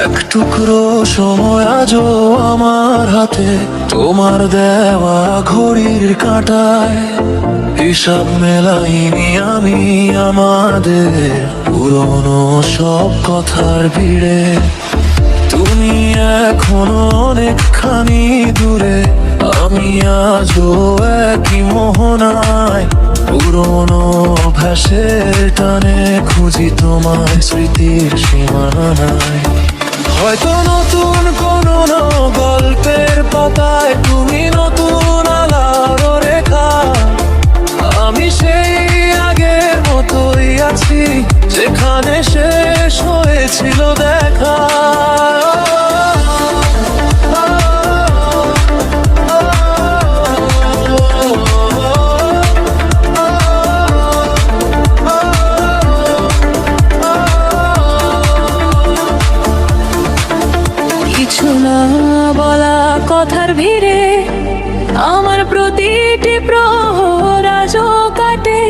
এক টুকরো সময় আজও আমার হাতে, তোমার দেওয়া ঘড়ির কাঁটায়। হিসাব মেলাইনি আমি আমাদের পুরনো সব কথার ভিড়ে। তুমি এখনো অনেকখানি দূরে, আমি আজও একই মোহনায়। পুরনো অভ্যাসের টানে খুঁজি তোমায় স্মৃতির সীমানায়। হয়তো নতুন কোনো গল্পের পাতায় তুমি নতুন আলার রেখা। আমি সেই আগের মতোই আছি, যেখানে শেষ হয়েছিল দেখা। কিছু না বলা কথার ভিড়ে আমার প্রতিটি প্রহর আজও কাটে।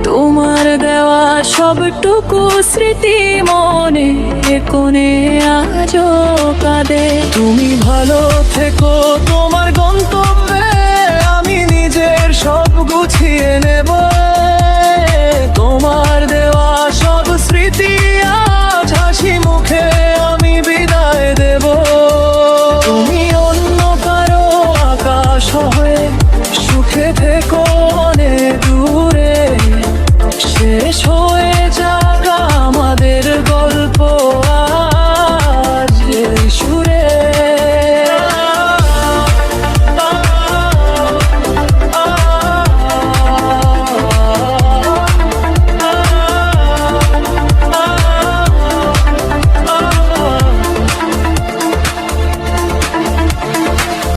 তোমার দেওয়া সবটুকু স্মৃতি মনে কোণে আজও কাঁদে। তুমি ভালো থেকো।